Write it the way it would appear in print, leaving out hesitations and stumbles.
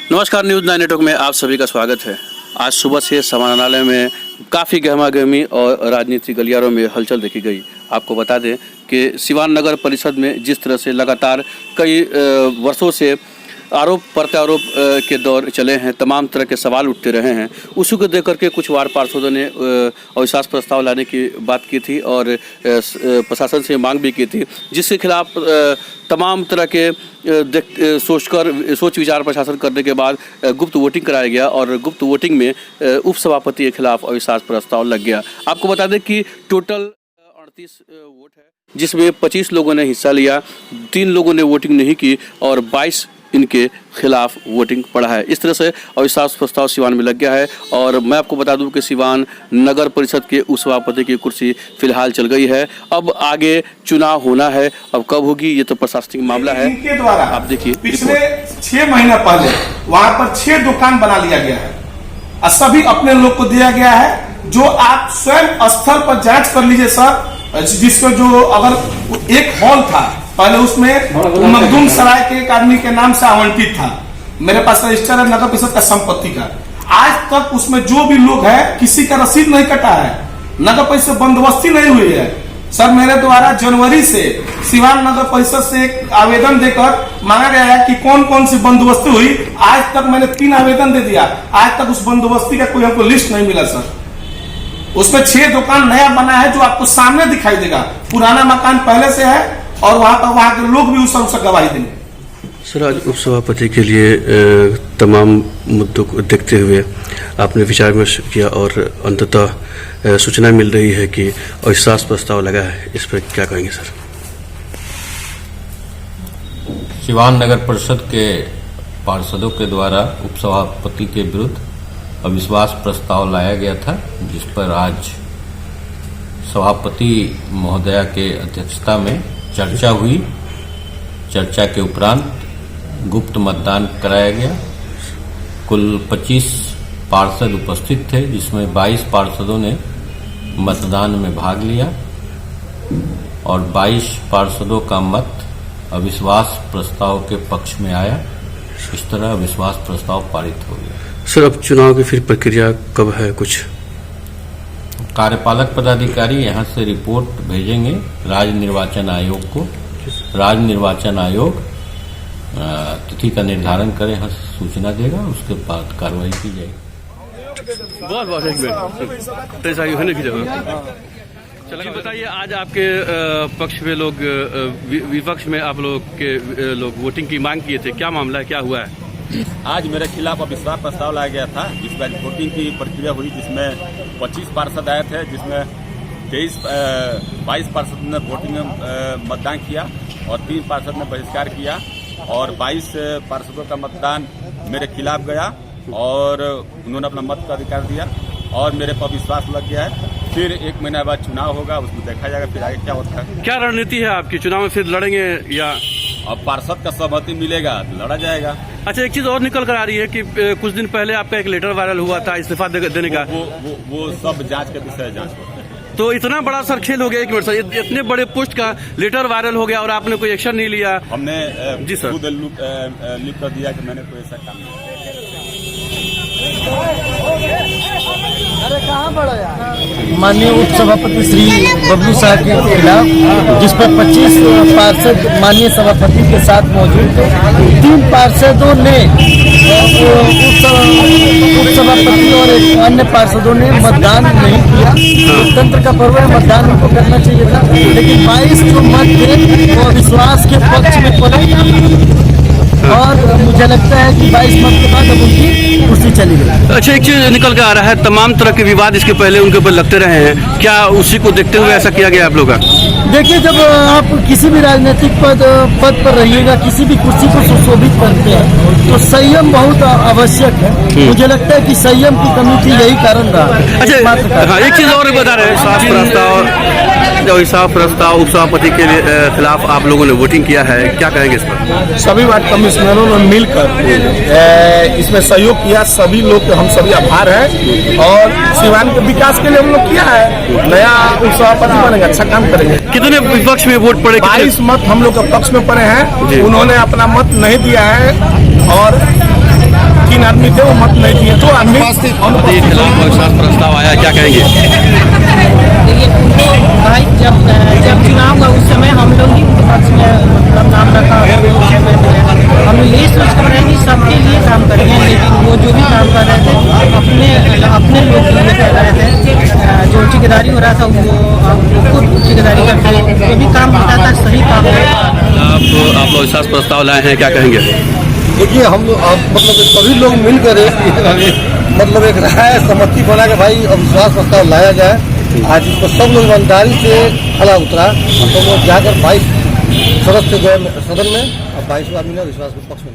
नमस्कार, news 9 network में आप सभी का स्वागत है। आज सुबह से समाहरणालय में काफ़ी गहमागहमी और राजनीतिक गलियारों में हलचल देखी गई। आपको बता दें कि सिवान नगर परिषद में जिस तरह से लगातार कई वर्षों से आरोप प्रत्यारोप के दौर चले हैं, तमाम तरह के सवाल उठते रहे हैं, उसी को देख करके कुछ वार्ड पार्षदों ने अविश्वास प्रस्ताव लाने की बात की थी और प्रशासन से मांग भी की थी, जिसके खिलाफ तमाम तरह के सोच विचार प्रशासन करने के बाद गुप्त वोटिंग कराया गया और गुप्त वोटिंग में उपसभापति के खिलाफ अविश्वास प्रस्ताव लग गया। आपको बता दें कि टोटल 38 वोट है, जिसमें 25 लोगों ने हिस्सा लिया, 3 लोगों ने वोटिंग नहीं की और 22 इनके खिलाफ वोटिंग पड़ा है। इस तरह से अविश्वास प्रस्ताव सिवान में लग गया है और मैं आपको बता दूं कि सिवान नगर परिषद के उपसभापति की कुर्सी फिलहाल चल गई है। अब आगे चुनाव होना है, अब कब होगी ये तो प्रशासनिक मामला है। इनके द्वारा आप देखिए, पिछले 6 महीना पहले वहां पर 6 दुकान बना लिया गया है और सभी अपने लोग को दिया गया है। जो आप स्वयं स्थल पर जांच कर लीजिए सर, जिसको जो अगर एक हॉल था पहले उसमें मखदूम सराय के एक आदमी के नाम से आवंटित था, मेरे पास रजिस्टर है नगर परिषद का संपत्ति का। आज तक उसमें जो भी लोग है किसी का रसीद नहीं कटा है, नगर परिषद बंदोबस्ती नहीं हुई है। सर मेरे द्वारा जनवरी से सिवान नगर परिषद से एक आवेदन देकर मांगा गया है कि कौन कौन सी बंदोबस्ती हुई। आज तक मैंने 3 आवेदन दे दिया, आज तक उस बंदोबस्ती का कोई हमको लिस्ट नहीं मिला सर। उसमें 6 दुकान नया बना है जो आपको सामने दिखाई देगा, पुराना मकान पहले से है और वहाँ के लोग भी उस गवाही देंगे। सर, आज उपसभापति के लिए तमाम मुद्दों को देखते हुए आपने विचार विमर्श किया और अंततः सूचना मिल रही है कि अविश्वास प्रस्ताव लगा है, इस पर क्या कहेंगे सर? सिवान नगर परिषद के पार्षदों के द्वारा उपसभापति के विरुद्ध अविश्वास प्रस्ताव लाया गया था, जिस पर आज सभापति महोदया के अध्यक्षता में चर्चा हुई। चर्चा के उपरांत गुप्त मतदान कराया गया। कुल 25 पार्षद उपस्थित थे, जिसमें 22 पार्षदों ने मतदान में भाग लिया और 22 पार्षदों का मत अविश्वास प्रस्ताव के पक्ष में आया। इस तरह अविश्वास प्रस्ताव पारित हो गया। सर, अब चुनाव की फिर प्रक्रिया कब है? कुछ कार्यपालक पदाधिकारी यहां से रिपोर्ट भेजेंगे राज्य निर्वाचन आयोग को। राज्य निर्वाचन आयोग तिथि का निर्धारण कर यहाँ सूचना देगा, उसके बाद कार्रवाई की जाएगी। बहुत एक मिनट चलिए, बताइए आज आपके पक्ष में लोग, विपक्ष में आप लोग के लोग वोटिंग की मांग किए थे, क्या मामला है, क्या हुआ है? आज मेरे खिलाफ अविश्वास प्रस्ताव लाया गया था, जिसमें वोटिंग की प्रक्रिया हुई, जिसमें 25 पार्षद आए थे, जिसमें 22 पार्षद ने वोटिंग में मतदान किया और 3 पार्षद ने बहिष्कार किया और 22 पार्षदों का मतदान मेरे खिलाफ गया और उन्होंने अपना मत का अधिकार दिया और मेरे पर विश्वास लग गया है। फिर 1 महीना बाद चुनाव होगा, उसमें देखा जाएगा फिर आगे क्या होता है। क्या रणनीति है आपकी? चुनाव में फिर लड़ेंगे या अब पार्षद का सहमति मिलेगा तो लड़ा जाएगा। अच्छा, एक चीज और निकल कर आ रही है कि कुछ दिन पहले आपका एक लेटर वायरल हुआ था इस्तीफा देने का। वो सब जांच के विषय जांच होता है। तो इतना बड़ा सर खेल हो गया, एक मिनट सर, इतने बड़े पोस्ट का लेटर वायरल हो गया और आपने कोई एक्शन नहीं लिया? हमने जी सर खुद लिख कर दिया कि मैंने कोई ऐसा काम नहीं। माननीय उपसभापति श्री बबलू शाह के खिलाफ, जिस पर 25 पार्षद माननीय सभापति के साथ मौजूद थे, 3 पार्षदों ने उपसभापति और एक अन्य पार्षदों ने मतदान नहीं किया। लोकतंत्र का पर्व है, मतदान उनको करना चाहिए था, लेकिन 22 जो मत थे वो अविश्वास के पक्ष में पड़े और मुझे लगता है कि 22 मत के बाद अब उनकी कुर्सी चली गई। अच्छा, एक चीज निकल के आ रहा है, तमाम तरह के विवाद इसके पहले उनके ऊपर लगते रहे हैं, क्या उसी को देखते हुए ऐसा किया गया आप लोग का? देखिए, जब आप किसी भी राजनीतिक पद पर रहिएगा, किसी भी कुर्सी को सुशोभित करते हैं तो संयम बहुत आवश्यक है। मुझे लगता है कि संयम की कमी थी, यही कारण रहा। अच्छा, हाँ, एक चीज और बता रहे हैं, अविश्वास प्रस्ताव उपसभापति के खिलाफ आप लोगों ने वोटिंग किया है, क्या कहेंगे इस पर? सभी वार्ड कमिश्नरों ने मिलकर इसमें सहयोग किया, सभी लोग हम सभी आभार हैं और सिवान के विकास के लिए हम लोग किया है। नया उपसभापति बनेंगे, अच्छा काम करेंगे। कितने विपक्ष में वोट पड़े? 22 मत हम लोग के पक्ष में पड़े हैं, उन्होंने अपना मत नहीं दिया है और 3 आदमी थे वो मत नहीं दिए, 2 आदमी के खिलाफ अविश्वास प्रस्ताव आया, क्या कहेंगे? देखिए उनको भाई जब चुनाव हुआ उस समय हम लोग ही उनके पक्ष में मतलब नाम रखा। हम लोग यही सोच कर रहे हैं कि सबके लिए काम करेंगे, लेकिन वो जो भी काम कर रहे थे अपने लोग के लिए कर रहे थे। जो ठेकेदारी हो रहा था वो खुद ठेकेदारी करते, जो भी काम होता था सही काम है। आप अविश्वास प्रस्ताव लाए हैं, क्या कहेंगे? देखिए हम मतलब सभी लोग मिलकर मतलब एक राय सहमति बना के भाई अविश्वास प्रस्ताव लाया जाए। आज इसको सब लोग ईमानदारी से खड़ा उतरा और सब लोग जाकर 22 सदस्य गए सदन में और 22 आदमी ने विश्वास के पक्ष में